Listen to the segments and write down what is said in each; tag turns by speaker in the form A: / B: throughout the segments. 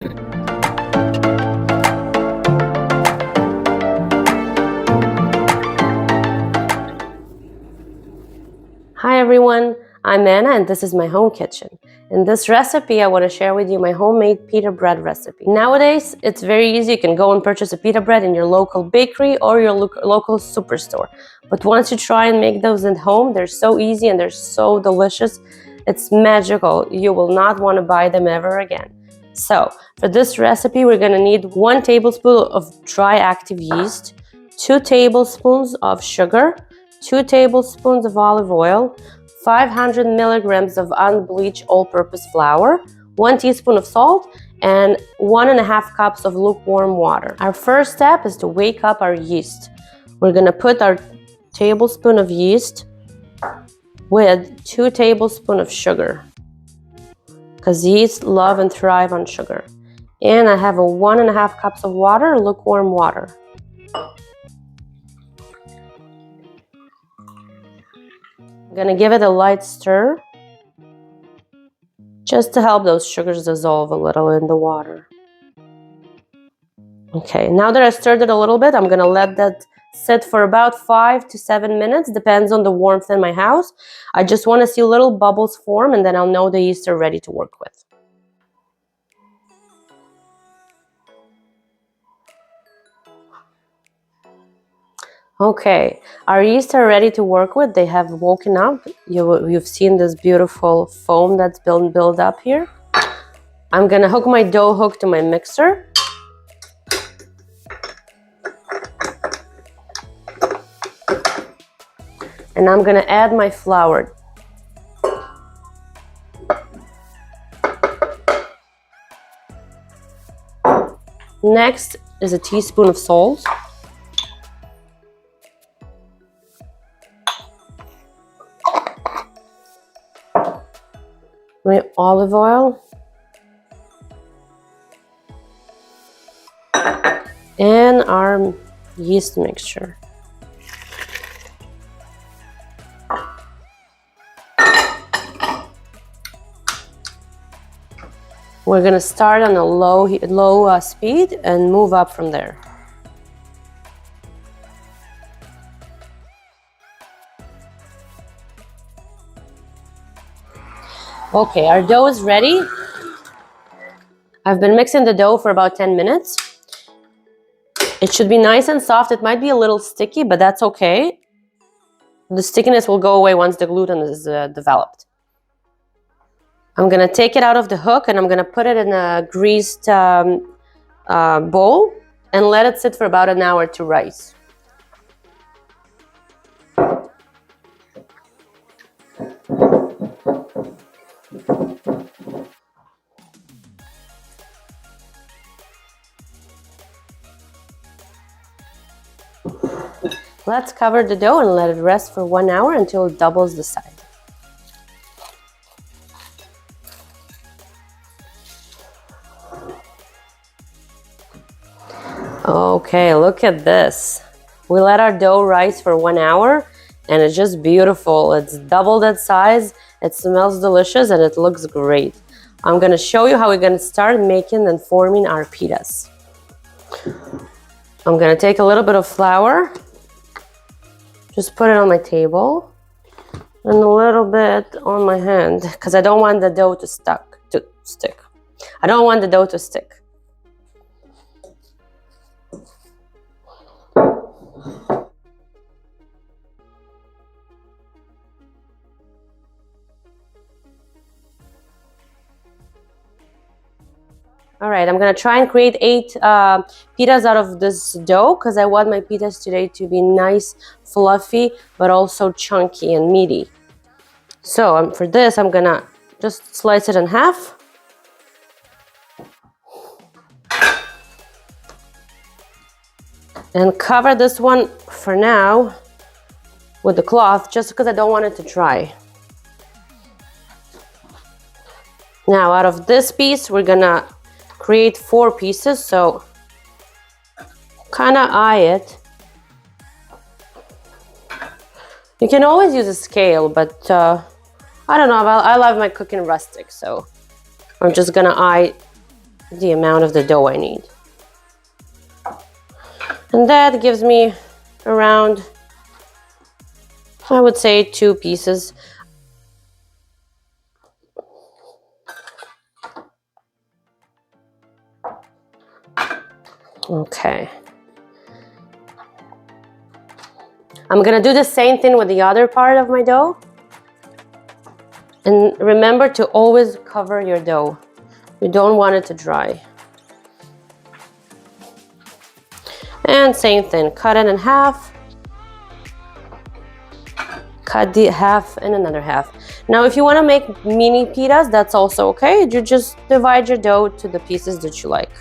A: Hi everyone, I'm Anna and this is my home kitchen. In this recipe, I want to share with you my homemade pita bread recipe. Nowadays, it's very easy. You can go and purchase a pita bread in your local bakery or your local superstore. But once you try and make those at home, they're so easy and they're so delicious. It's magical. You will not want to buy them ever again. So, for this recipe, we're going to need 1 tablespoon of dry active yeast, 2 tablespoons of sugar, 2 tablespoons of olive oil, 500 milligrams of unbleached all-purpose flour, 1 teaspoon of salt, and 1.5 cups of lukewarm water. Our first step is to wake up our yeast. We're gonna put our tablespoon of yeast with 2 tablespoons of sugar, because yeast love and thrive on sugar. And I have a 1.5 cups of water, lukewarm water. I'm gonna give it a light stir just to help those sugars dissolve a little in the water. Okay, now that I stirred it a little bit, I'm gonna let that sit for about 5 to 7 minutes, depends on the warmth in my house. I just wanna see little bubbles form and then I'll know the yeast are ready to work with. Okay, our yeast are ready to work with. They have woken up. You've seen this beautiful foam that's been built up here. I'm gonna hook my dough hook to my mixer. And I'm gonna add my flour. Next is a teaspoon of salt. My olive oil. And our yeast mixture. We're gonna start on a low speed and move up from there. Okay, our dough is ready. I've been mixing the dough for about 10 minutes. It should be nice and soft. It might be a little sticky, but that's okay. The stickiness will go away once the gluten is developed. I'm gonna take it out of the hook and I'm gonna put it in a greased bowl and let it sit for about an hour to rise. Let's cover the dough and let it rest for 1 hour until it doubles the size. Okay, look at this. We let our dough rise for 1 hour and it's just beautiful. It's doubled its size, it smells delicious, and it looks great. I'm gonna show you how we're gonna start making and forming our pitas. I'm gonna take a little bit of flour, just put it on my table, and a little bit on my hand, because I don't want the dough to stick. I don't want the dough to stick. All right, I'm gonna try and create 8 pitas out of this dough because I want my pitas today to be nice, fluffy, but also chunky and meaty. So for this, I'm gonna just slice it in half. And cover this one for now with the cloth just because I don't want it to dry. Now out of this piece, we're gonna create 4 pieces, so kind of eye it. You can always use a scale, but I don't know, I love my cooking rustic, so I'm just gonna eye the amount of the dough I need. And that gives me around, I would say, 2 pieces. Okay. I'm gonna do the same thing with the other part of my dough. And remember to always cover your dough. You don't want it to dry. And same thing, cut it in half. Cut the half and another half. Now, if you want to make mini pitas, that's also okay. You just divide your dough to the pieces that you like.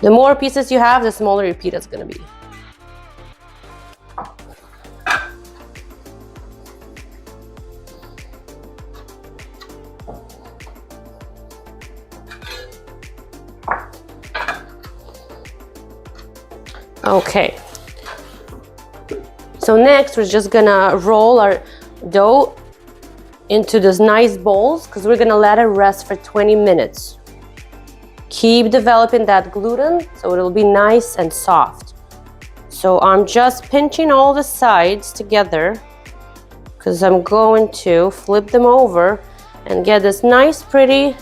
A: The more pieces you have, the smaller your pita is going to be. Okay. So next, we're just gonna roll our dough into these nice balls because we're gonna let it rest for 20 minutes. Keep developing that gluten so it'll be nice and soft. So I'm just pinching all the sides together because I'm going to flip them over and get this nice, pretty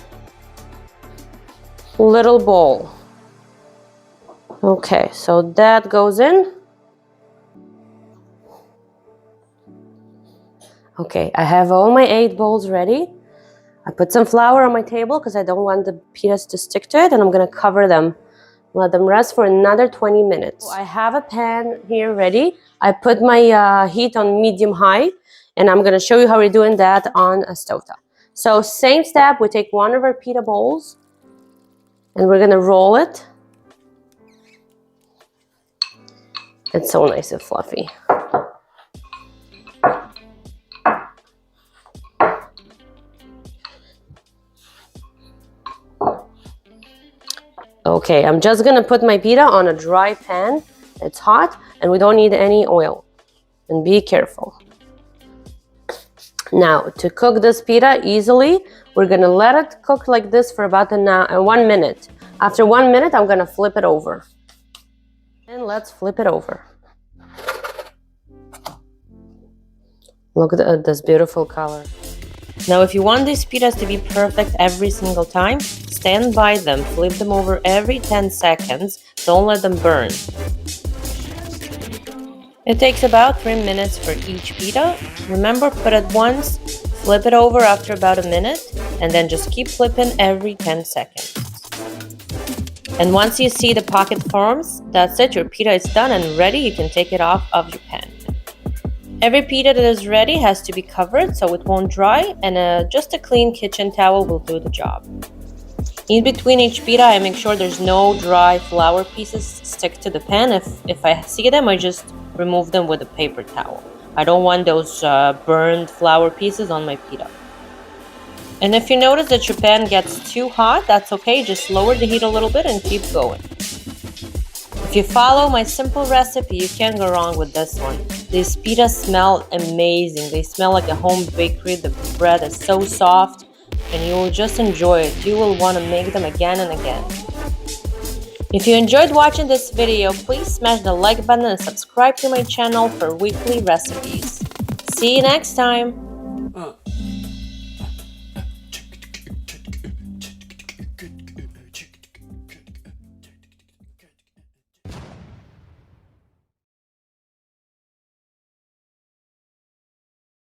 A: little ball. Okay, so that goes in. Okay, I have all my 8 balls ready. I put some flour on my table because I don't want the pitas to stick to it, and I'm gonna cover them. Let them rest for another 20 minutes. So I have a pan here ready. I put my heat on medium-high, and I'm gonna show you how we're doing that on a stovetop. So same step, we take one of our pita bowls, and we're gonna roll it. It's so nice and fluffy. Okay, I'm just gonna put my pita on a dry pan. It's hot and we don't need any oil. And be careful. Now, to cook this pita easily, we're gonna let it cook like this for about 1 minute. After 1 minute, I'm gonna flip it over. And let's flip it over. Look at this beautiful color. Now, if you want these pitas to be perfect every single time, stand by them, flip them over every 10 seconds, don't let them burn. It takes about 3 minutes for each pita. Remember, put it once, flip it over after about a minute, and then just keep flipping every 10 seconds. And once you see the pocket forms, that's it, your pita is done and ready. You can take it off of your pan. Every pita that is ready has to be covered so it won't dry, and just a clean kitchen towel will do the job. In between each pita, I make sure there's no dry flour pieces stick to the pan. If I see them, I just remove them with a paper towel. I don't want those burned flour pieces on my pita. And if you notice that your pan gets too hot, that's okay. Just lower the heat a little bit and keep going. If you follow my simple recipe, you can't go wrong with this one. These pitas smell amazing. They smell like a home bakery. The bread is so soft and you will just enjoy it. You will want to make them again and again. If you enjoyed watching this video, please smash the like button and subscribe to my channel for weekly recipes. See you next time!